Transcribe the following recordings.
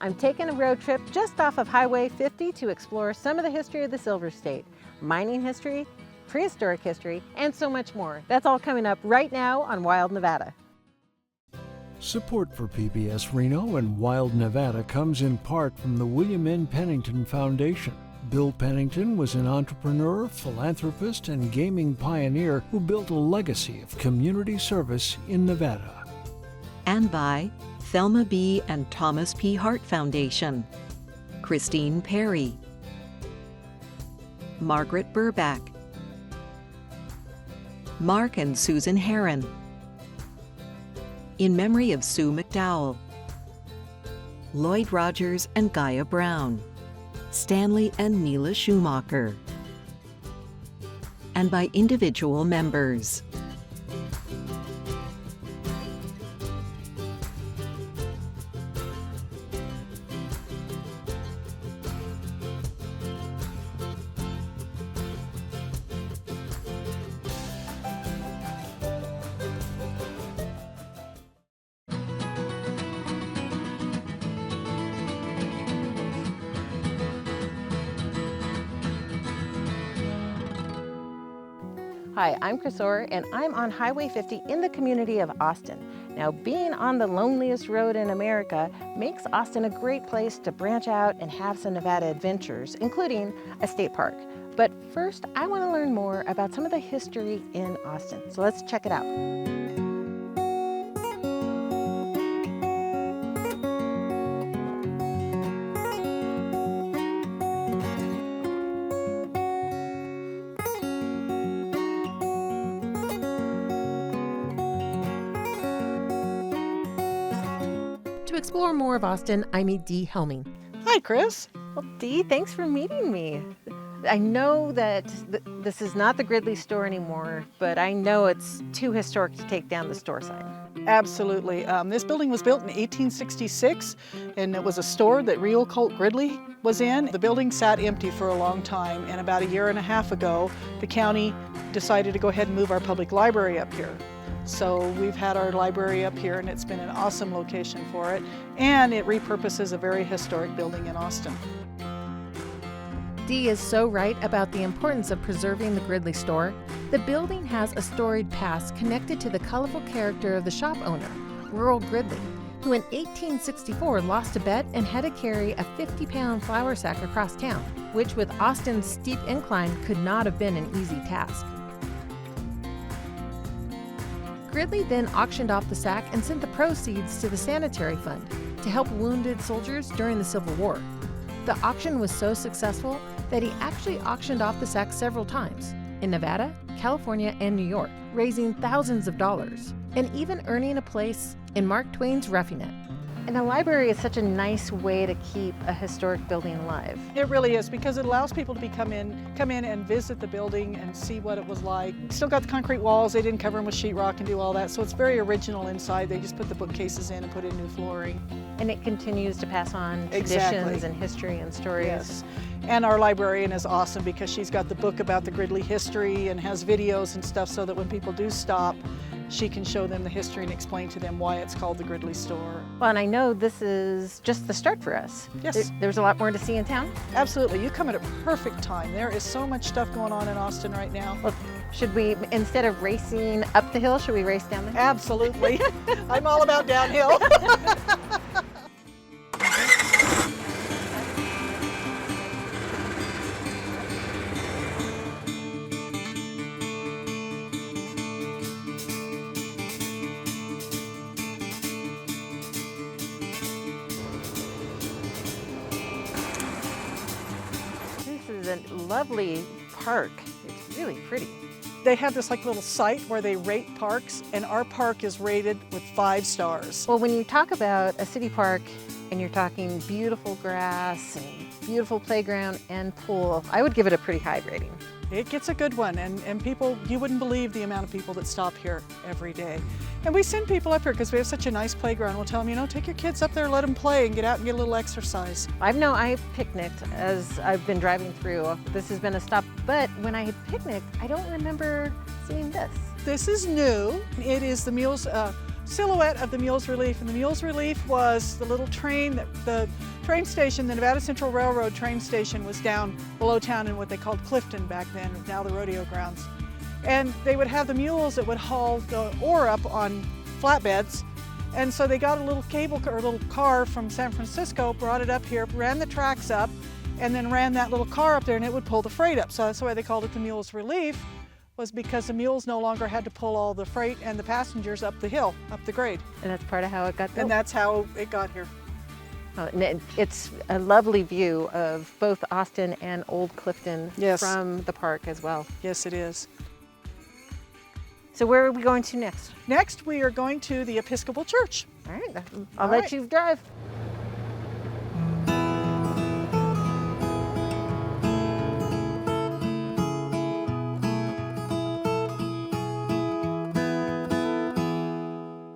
I'm taking a road trip just off of Highway 50 to explore some of the history of the Silver State, mining history, prehistoric history, and so much more. That's all coming up right now on Wild Nevada. Support for PBS Reno and Wild Nevada comes in part from the William N. Pennington Foundation. Bill Pennington was an entrepreneur, philanthropist, and gaming pioneer who built a legacy of community service in Nevada. And by Thelma B. and Thomas P. Hart Foundation, Christine Perry, Margaret Burback, Mark and Susan Herron, in memory of Sue McDowell, Lloyd Rogers and Gaia Brown, Stanley and Neela Schumacher, and by individual members. Hi, I'm Chris Orr, and I'm on Highway 50 in the community of Austin. Now, being on the loneliest road in America makes Austin a great place to branch out and have some Nevada adventures, including a state park. But first, I want to learn more about some of the history in Austin. So let's check it out. To explore more of Austin, I meet Dee Helming. Hi, Chris. Well, Dee, thanks for meeting me. I know that this is not the Gridley store anymore, but I know it's too historic to take down the store sign. Absolutely. This building was built in 1866, and it was a store that real Colt Gridley was in. The building sat empty for a long time, and about a year and a half ago, the county decided to go ahead and move our public library up here. So we've had our library up here, and it's been an awesome location for it, and it repurposes a very historic building in Austin. Dee is so right about the importance of preserving the Gridley store. The building has a storied past connected to the colorful character of the shop owner, Rural Gridley, who in 1864 lost a bet and had to carry a 50-pound flour sack across town, which with Austin's steep incline could not have been an easy task. Gridley then auctioned off the sack and sent the proceeds to the sanitary fund to help wounded soldiers during the Civil War. The auction was so successful that he actually auctioned off the sack several times in Nevada, California, and New York, raising thousands of dollars, and even earning a place in Mark Twain's Roughing It. And the library is such a nice way to keep a historic building alive. It really is, because it allows people to come in and visit the building and see what it was like. Still got the concrete walls, they didn't cover them with sheetrock and do all that, so it's very original inside. They just put the bookcases in and put in new flooring. And it continues to pass on traditions and history and stories. Yes. And our librarian is awesome because she's got the book about the Gridley history and has videos and stuff so that when people do stop, she can show them the history and explain to them why it's called the Gridley store. Well, and I know this is just the start for us. Yes. There's a lot more to see in town. Absolutely. You come at a perfect time. There is so much stuff going on in Austin right now. Well, should we, instead of racing up the hill, should we race down the hill? Absolutely. I'm all about downhill. This is a lovely park. It's really pretty. They have this like little site where they rate parks, and our park is rated with 5 stars. Well, when you talk about a city park and you're talking beautiful grass and beautiful playground and pool, I would give it a pretty high rating. It gets a good one, and people, you wouldn't believe the amount of people that stop here every day. And we send people up here because we have such a nice playground. We'll tell them, you know, take your kids up there, let them play and get out and get a little exercise. I've picnicked as I've been driving through. This has been a stop, but when I had picnicked, I don't remember seeing this. This is new. It is the Mules silhouette of the Mules Relief, and the Mules Relief was the little train, the train station, the Nevada Central Railroad train station was down below town in what they called Clifton back then, now the rodeo grounds. And they would have the mules that would haul the ore up on flatbeds. And so they got a little cable or a little car from San Francisco, brought it up here, ran the tracks up, and then ran that little car up there, and it would pull the freight up. So that's why they called it the Mules Relief, was because the mules no longer had to pull all the freight and the passengers up the hill, up the grade. And that's part of how it got built. And that's how it got here. And it's a lovely view of both Austin and Old Clifton from the park as well. Yes, it is. So where are we going to next? Next, we are going to the Episcopal Church. All right, I'll let you drive.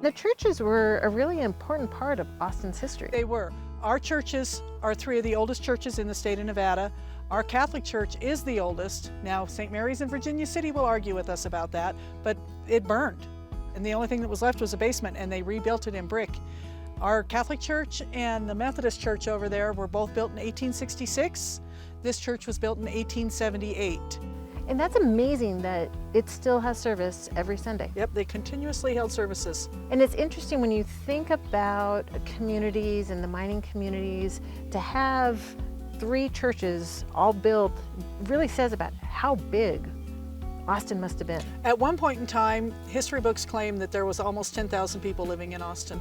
The churches were a really important part of Austin's history. They were. Our churches are three of the oldest churches in the state of Nevada. Our Catholic church is the oldest. Now, St. Mary's in Virginia City will argue with us about that, but it burned. And the only thing that was left was a basement, and they rebuilt it in brick. Our Catholic church and the Methodist church over there were both built in 1866. This church was built in 1878. And that's amazing that it still has service every Sunday. Yep, they continuously held services. And it's interesting when you think about communities and the mining communities, to have three churches all built really says about how big Austin must have been. At one point in time, history books claim that there was almost 10,000 people living in Austin.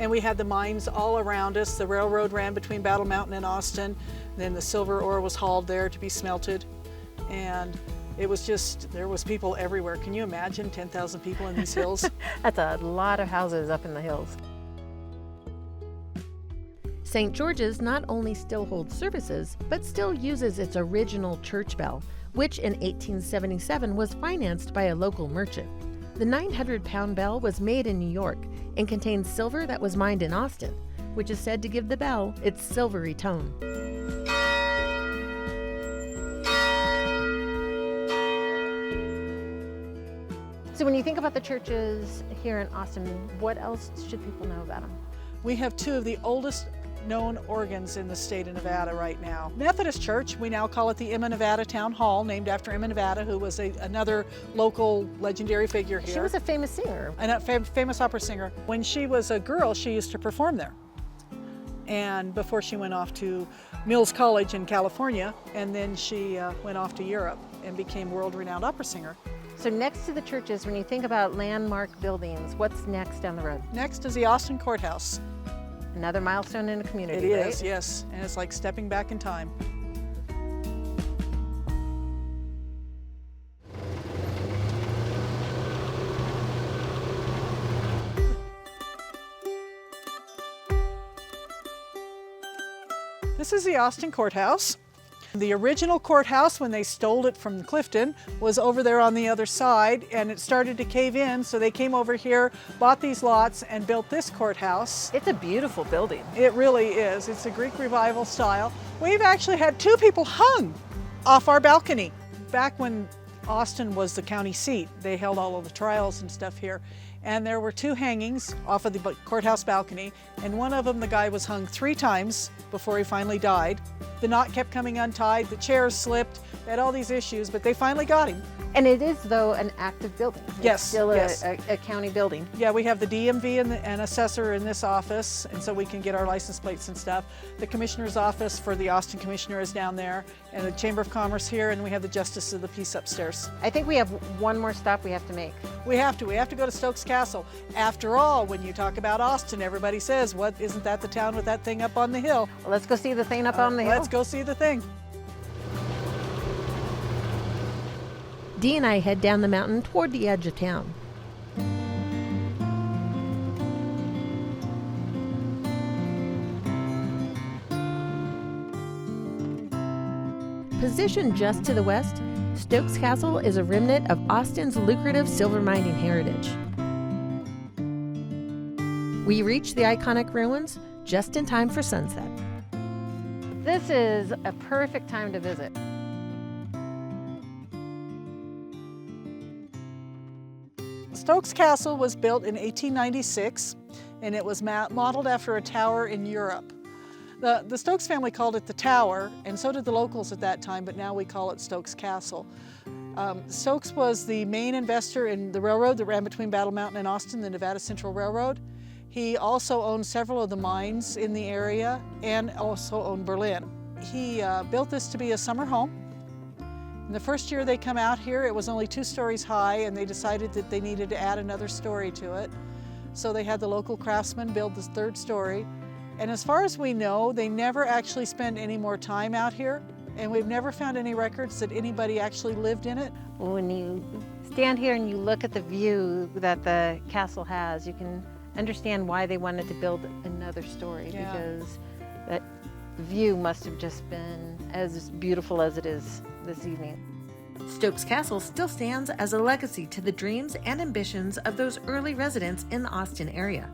And we had the mines all around us. The railroad ran between Battle Mountain and Austin. Then the silver ore was hauled there to be smelted. And it was just, there was people everywhere. Can you imagine 10,000 people in these hills? That's a lot of houses up in the hills. St. George's not only still holds services, but still uses its original church bell, which in 1877 was financed by a local merchant. The 900-pound bell was made in New York and contains silver that was mined in Austin, which is said to give the bell its silvery tone. So when you think about the churches here in Austin, what else should people know about them? We have two of the oldest known organs in the state of Nevada right now. Methodist Church, we now call it the Emma Nevada Town Hall, named after Emma Nevada, who was another local legendary figure here. She was a famous singer. And a famous opera singer. When she was a girl, she used to perform there. And before she went off to Mills College in California, and then she went off to Europe and became world-renowned opera singer. So next to the churches, when you think about landmark buildings, what's next down the road? Next is the Austin Courthouse. Another milestone in a community, It right? is, yes, and it's like stepping back in time. This is the Austin Courthouse. The original courthouse, when they stole it from Clifton, was over there on the other side, and it started to cave in, so they came over here, bought these lots, and built this courthouse. It's a beautiful building. It really is. It's a Greek Revival style. We've actually had two people hung off our balcony. Back when Austin was the county seat, they held all of the trials and stuff here, and there were two hangings off of the courthouse balcony, and one of them, the guy was hung 3 times before he finally died. The knot kept coming untied, the chairs slipped, they had all these issues, but they finally got him. And it is, though, an active building. Yes, It's still yes. a county building. Yeah, we have the DMV and assessor in this office, and so we can get our license plates and stuff. The commissioner's office for the Austin Commissioner is down there, and the Chamber of Commerce here, and we have the Justice of the Peace upstairs. I think we have one more stop we have to make. We have to go to Stokes Castle. After all, when you talk about Austin, everybody says, what, isn't that the town with that thing up on the hill? Well, let's go see the thing up on the hill. Let's go see the thing. Dee and I head down the mountain toward the edge of town. Positioned just to the west, Stokes Castle is a remnant of Austin's lucrative silver mining heritage. We reach the iconic ruins just in time for sunset. This is a perfect time to visit. Stokes Castle was built in 1896, and it was modeled after a tower in Europe. The Stokes family called it the Tower, and so did the locals at that time, but now we call it Stokes Castle. Stokes was the main investor in the railroad that ran between Battle Mountain and Austin, the Nevada Central Railroad. He also owned several of the mines in the area and also owned Berlin. He built this to be a summer home. In the first year they come out here, it was only 2 stories high, and they decided that they needed to add another story to it. So they had the local craftsmen build this 3rd story. And as far as we know, they never actually spent any more time out here, and we've never found any records that anybody actually lived in it. When you stand here and you look at the view that the castle has, you can understand why they wanted to build another story, Yeah. because that view must have just been as beautiful as it is this evening. Stokes Castle still stands as a legacy to the dreams and ambitions of those early residents in the Austin area.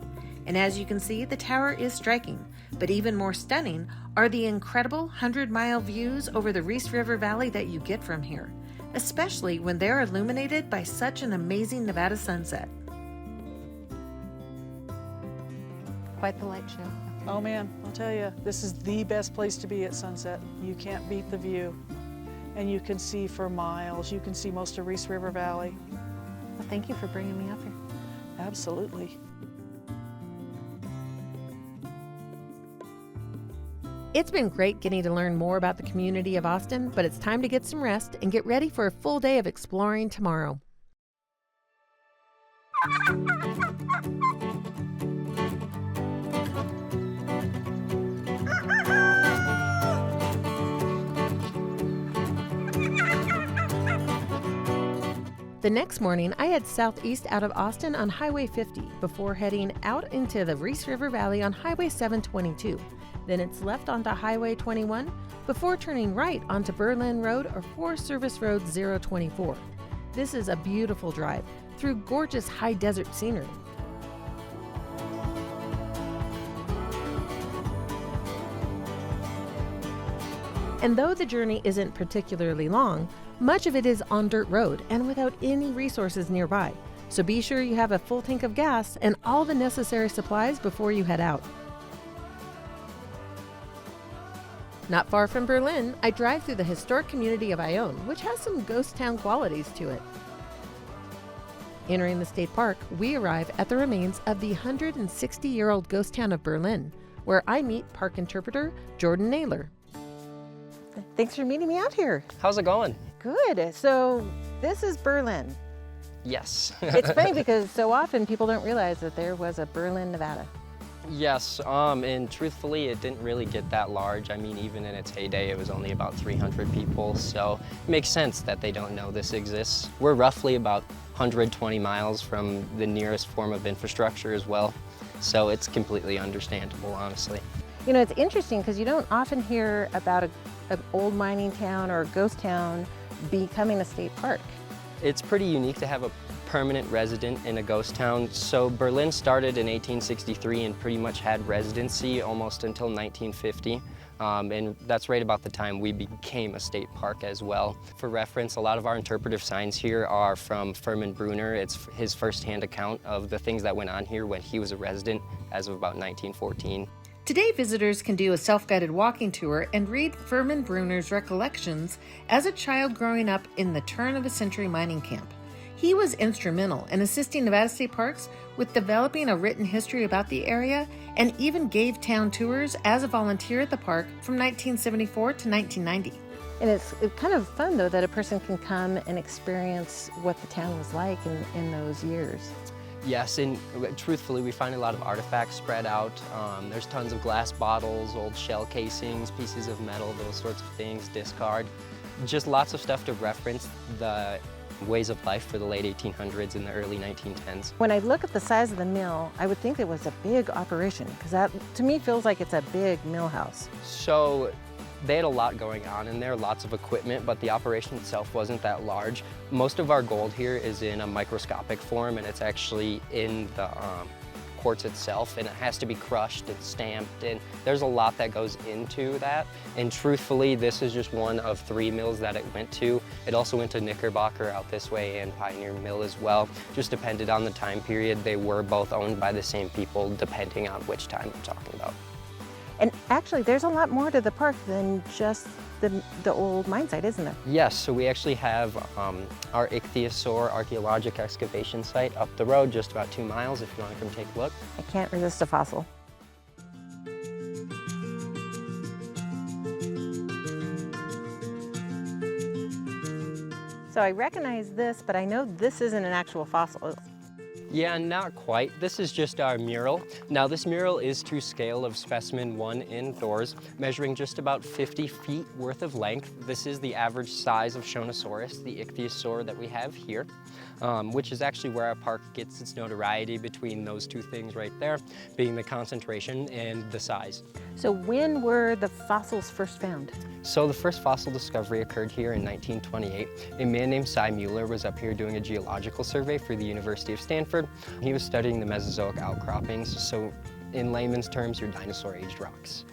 And as you can see, the tower is striking, but even more stunning are the incredible 100-mile views over the Reese River Valley that you get from here, especially when they're illuminated by such an amazing Nevada sunset. Quite the light show. Oh man, I'll tell you, this is the best place to be at sunset. You can't beat the view. And you can see for miles. You can see most of Reese River Valley. Well, thank you for bringing me up here. Absolutely. It's been great getting to learn more about the community of Austin, but it's time to get some rest and get ready for a full day of exploring tomorrow. The next morning, I head southeast out of Austin on Highway 50 before heading out into the Reese River Valley on Highway 722. Then it's left onto Highway 21 before turning right onto Berlin Road or Forest Service Road 024. This is a beautiful drive through gorgeous high desert scenery. And though the journey isn't particularly long, much of it is on dirt road and without any resources nearby. So be sure you have a full tank of gas and all the necessary supplies before you head out. Not far from Berlin, I drive through the historic community of Ione, which has some ghost town qualities to it. Entering the state park, we arrive at the remains of the 160-year-old ghost town of Berlin, where I meet park interpreter Jordan Naylor. Thanks for meeting me out here. How's it going? Good. So this is Berlin. Yes. It's funny because so often people don't realize that there was a Berlin, Nevada. Yes, and truthfully, it didn't really get that large. I mean, even in its heyday, it was only about 300 people, so it makes sense that they don't know this exists. We're roughly about 120 miles from the nearest form of infrastructure as well, so it's completely understandable, honestly. You know, it's interesting because you don't often hear about an old mining town or a ghost town becoming a state park. It's pretty unique to have a permanent resident in a ghost town. So Berlin started in 1863 and pretty much had residency almost until 1950. And that's right about the time we became a state park as well. For reference, a lot of our interpretive signs here are from Furman Bruner. It's his first-hand account of the things that went on here when he was a resident as of about 1914. Today, visitors can do a self-guided walking tour and read Furman Bruner's recollections as a child growing up in the turn-of-the-century mining camp. He was instrumental in assisting Nevada State Parks with developing a written history about the area and even gave town tours as a volunteer at the park from 1974 to 1990. And it's kind of fun, though, that a person can come and experience what the town was like in those years. Yes, and truthfully, we find a lot of artifacts spread out. There's tons of glass bottles, old shell casings, pieces of metal, those sorts of things, discard. Just lots of stuff to reference the ways of life for the late 1800s and the early 1910s. When I look at the size of the mill, I would think it was a big operation, because that, to me, feels like it's a big mill house. So they had a lot going on in there, lots of equipment, but the operation itself wasn't that large. Most of our gold here is in a microscopic form, and it's actually in the quartz itself, and it has to be crushed and stamped, and there's a lot that goes into that. And truthfully, this is just one of 3 mills that it went to. It also went to Knickerbocker out this way and Pioneer Mill as well. Just depended on the time period. They were both owned by the same people, depending on which time we're talking about. And actually, there's a lot more to the park than just the old mine site, isn't there? Yes, so we actually have our Ichthyosaur archaeologic excavation site up the road, just about 2 miles if you want to come take a look. I can't resist a fossil. So I recognize this, but I know this isn't an actual fossil. Yeah, not quite. This is just our mural. Now this mural is to scale of specimen 1 indoors, measuring just about 50 feet worth of length. This is the average size of Shonosaurus, the ichthyosaur that we have here, which is actually where our park gets its notoriety, between those 2 things right there, being the concentration and the size. So when were the fossils first found? So the first fossil discovery occurred here in 1928. A man named Cy Mueller was up here doing a geological survey for the University of Stanford. He was studying the Mesozoic outcroppings, so in layman's terms, your dinosaur-aged rocks.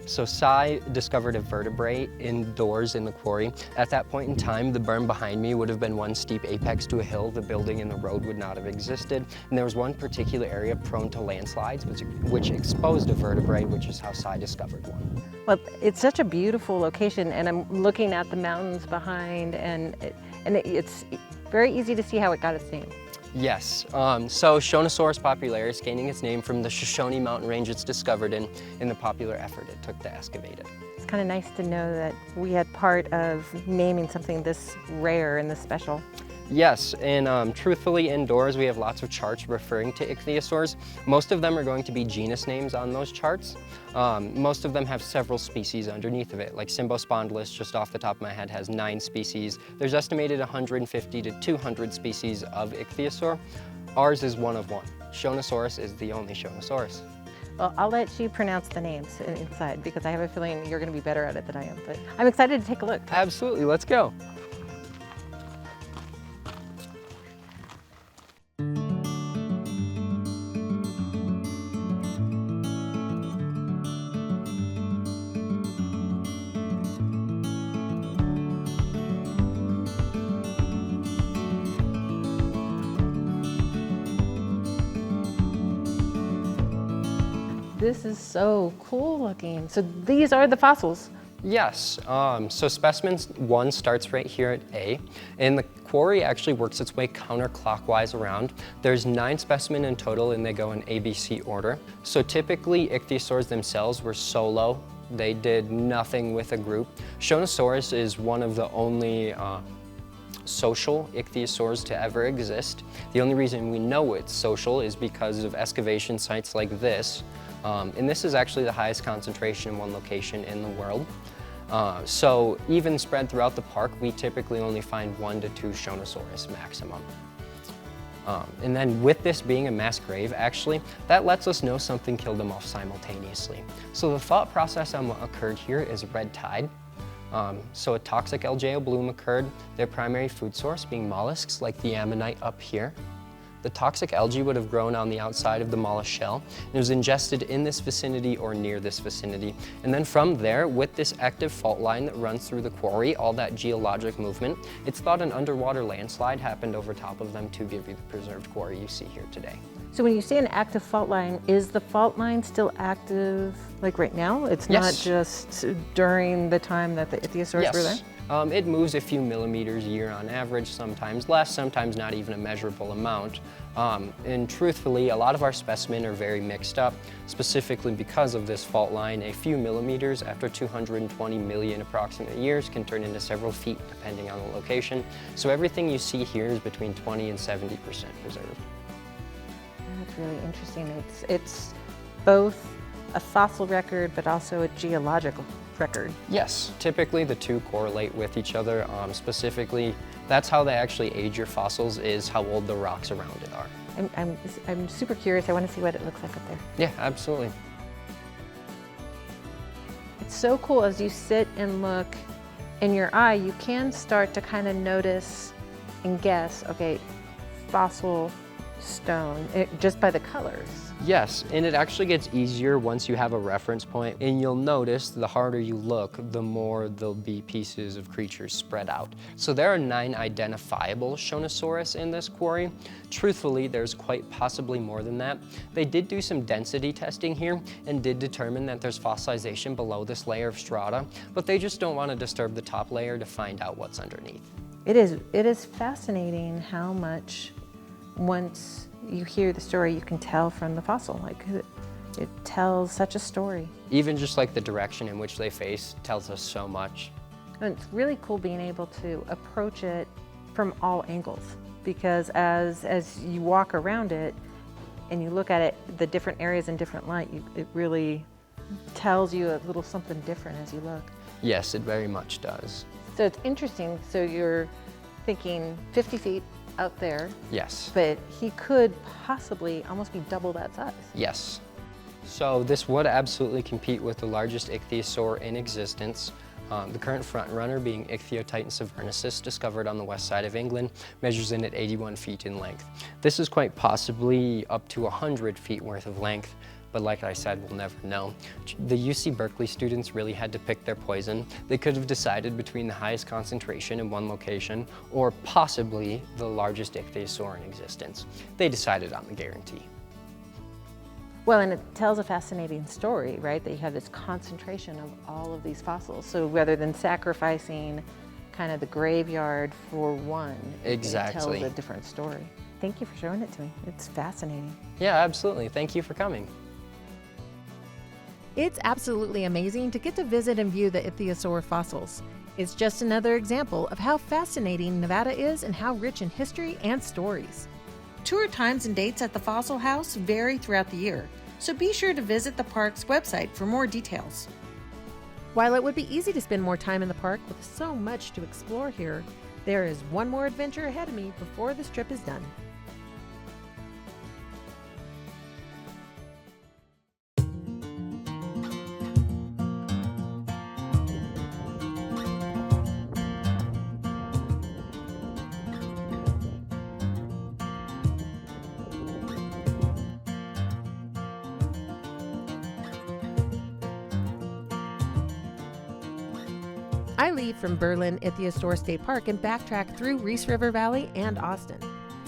So Cy discovered a vertebrae indoors in the quarry. At that point in time, the berm behind me would have been one steep apex to a hill. The building and the road would not have existed. And there was one particular area prone to landslides, which exposed a vertebrae, which is how Cy discovered one. Well, it's such a beautiful location, and I'm looking at the mountains behind, and it's very easy to see how it got its name. Yes, so Shonosaurus popularis gaining its name from the Shoshone Mountain range it's discovered in the popular effort it took to excavate it. It's kind of nice to know that we had part of naming something this rare and this special. Yes, and truthfully, indoors we have lots of charts referring to ichthyosaurs. Most of them are going to be genus names on those charts. Most of them have several species underneath of it, like Symbospondylus, just off the top of my head, has 9 species. There's estimated 150 to 200 species of ichthyosaur. Ours is one of 1. Shonosaurus is the only Shonosaurus. Well, I'll let you pronounce the names inside, because I have a feeling you're going to be better at it than I am, but I'm excited to take a look. Absolutely, let's go. This is so cool looking. So these are the fossils. Yes, so specimen 1 starts right here at A, and the quarry actually works its way counterclockwise around. There's 9 specimens in total, and they go in ABC order. So typically, ichthyosaurs themselves were solo. They did nothing with a group. Shonosaurus is one of the only social ichthyosaurs to ever exist. The only reason we know it's social is because of excavation sites like this. And this is actually the highest concentration in one location in the world. So even spread throughout the park, we typically only find 1 to 2 Shonosaurus maximum. And then with this being a mass grave, actually, that lets us know something killed them off simultaneously. So the thought process on what occurred here is red tide. So a toxic LJO bloom occurred, their primary food source being mollusks like the ammonite up here. The toxic algae would have grown on the outside of the mollusk shell, and it was ingested in this vicinity or near this vicinity. And then from there, with this active fault line that runs through the quarry, all that geologic movement, it's thought an underwater landslide happened over top of them to give you the preserved quarry you see here today. So when you say an active fault line, is the fault line still active like right now? It's Yes. not just during the time that the ichthyosaurs were there? It moves a few millimeters a year on average, sometimes less, sometimes not even a measurable amount. And truthfully, a lot of our specimens are very mixed up, specifically because of this fault line. A few millimeters after 220 million approximate years can turn into several feet depending on the location. So everything you see here is between 20 and 70% preserved. That's really interesting. It's both a fossil record, but also a geological record. Yes, typically the 2 correlate with each other. Specifically, that's how they actually age your fossils, is how old the rocks around it are. I'm super curious. I want to see what it looks like up there. Yeah, absolutely. It's so cool as you sit and look in your eye, you can start to kind of notice and guess, okay, fossil stone, just by the colors. Yes, and it actually gets easier once you have a reference point, and you'll notice the harder you look, the more there'll be pieces of creatures spread out. So there are 9 identifiable Shonosaurus in this quarry. Truthfully, there's quite possibly more than that. They did do some density testing here and did determine that there's fossilization below this layer of strata, but they just don't want to disturb the top layer to find out what's underneath. It is fascinating how much, once you hear the story, you can tell from the fossil. Like, it tells such a story. Even just like the direction in which they face tells us so much. And it's really cool being able to approach it from all angles, because as you walk around it and you look at it, the different areas in different light, it really tells you a little something different as you look. Yes, it very much does. So it's interesting. So you're thinking 50 feet out there. Yes. But he could possibly almost be double that size. Yes. So this would absolutely compete with the largest ichthyosaur in existence. The current front runner being Ichthyotitan savernicis, discovered on the west side of England, measures in at 81 feet in length. This is quite possibly up to 100 feet worth of length, but like I said, we'll never know. The UC Berkeley students really had to pick their poison. They could have decided between the highest concentration in one location or possibly the largest ichthyosaur in existence. They decided on the guarantee. Well, and it tells a fascinating story, right? That you have this concentration of all of these fossils. So rather than sacrificing kind of the graveyard for one, exactly, it tells a different story. Thank you for showing it to me. It's fascinating. Yeah, absolutely. Thank you for coming. It's absolutely amazing to get to visit and view the ichthyosaur fossils. It's just another example of how fascinating Nevada is and how rich in history and stories. Tour times and dates at the Fossil House vary throughout the year, so be sure to visit the park's website for more details. While it would be easy to spend more time in the park with so much to explore here, there is one more adventure ahead of me before this trip is done. I leave from Berlin-Ichthyosaur State Park and backtrack through Reese River Valley and Austin.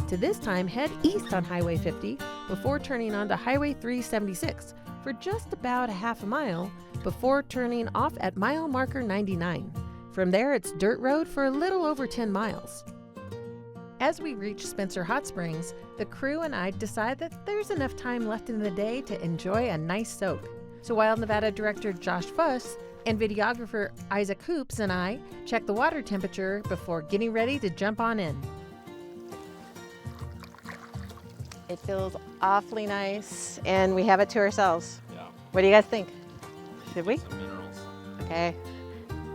To this time head east on Highway 50 before turning onto Highway 376 for just about a half a mile before turning off at mile marker 99. From there it's dirt road for a little over 10 miles. As we reach Spencer Hot Springs, the crew and I decide that there's enough time left in the day to enjoy a nice soak. So Wild Nevada Director Josh Fuss and videographer Isaac Hoops and I check the water temperature before getting ready to jump on in. It feels awfully nice, and we have it to ourselves. Yeah. What do you guys think? Should we? Some minerals. Okay.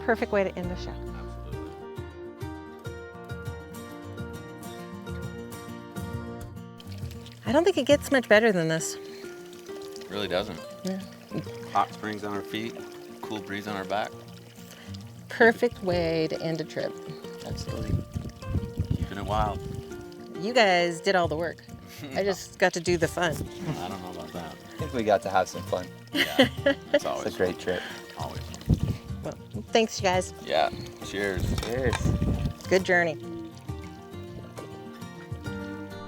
Perfect way to end the show. Absolutely. I don't think it gets much better than this. Really doesn't. Yeah. Hot springs on our feet, cool breeze on our back. Perfect way to end a trip. Absolutely. Keeping it wild. You guys did all the work. I just got to do the fun. I don't know about that. I think we got to have some fun. Yeah. It's always It's a great trip. Always. Well, thanks, you guys. Yeah. Cheers. Cheers. Good journey.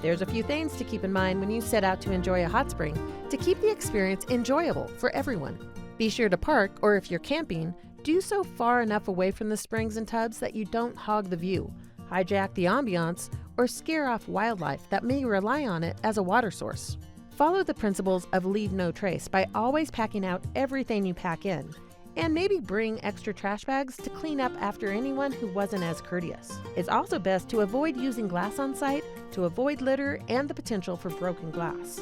There's a few things to keep in mind when you set out to enjoy a hot spring to keep the experience enjoyable for everyone. Be sure to park, or if you're camping, do so far enough away from the springs and tubs that you don't hog the view, hijack the ambiance, or scare off wildlife that may rely on it as a water source. Follow the principles of leave no trace by always packing out everything you pack in, and maybe bring extra trash bags to clean up after anyone who wasn't as courteous. It's also best to avoid using glass on site to avoid litter and the potential for broken glass.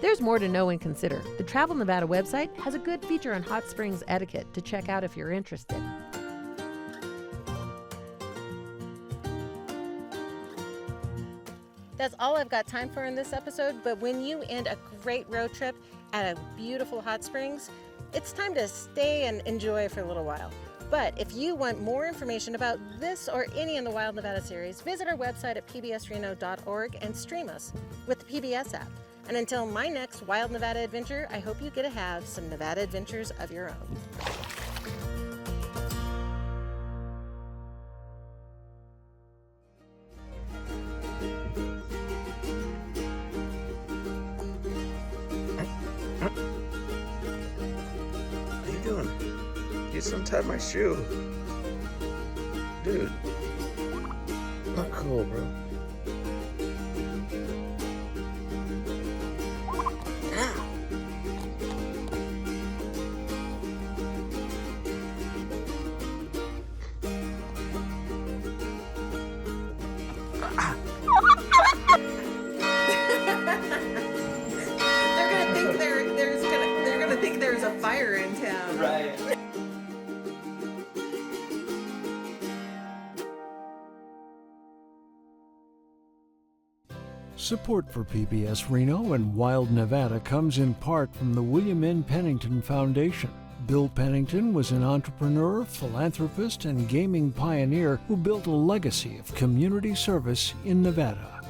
There's more to know and consider. The Travel Nevada website has a good feature on hot springs etiquette to check out if you're interested. That's all I've got time for in this episode, but when you end a great road trip at a beautiful hot springs, it's time to stay and enjoy for a little while. But if you want more information about this or any in the Wild Nevada series, visit our website at pbsreno.org and stream us with the PBS app. And until my next Wild Nevada adventure, I hope you get to have some Nevada adventures of your own. What are you doing? You just untied my shoe. Dude. Not cool, bro. They're gonna think there's a fire in town. Right. Support for PBS Reno and Wild Nevada comes in part from the William N. Pennington Foundation. Bill Pennington was an entrepreneur, philanthropist, and gaming pioneer who built a legacy of community service in Nevada.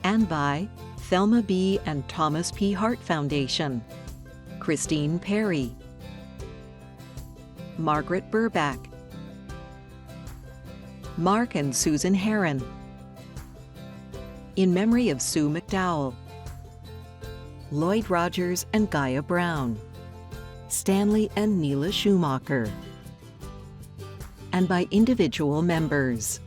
And by Thelma B. and Thomas P. Hart Foundation, Christine Perry, Margaret Burback, Mark and Susan Herron, in memory of Sue McDowell, Lloyd Rogers and Gaia Brown, Stanley and Neela Schumacher, and by individual members.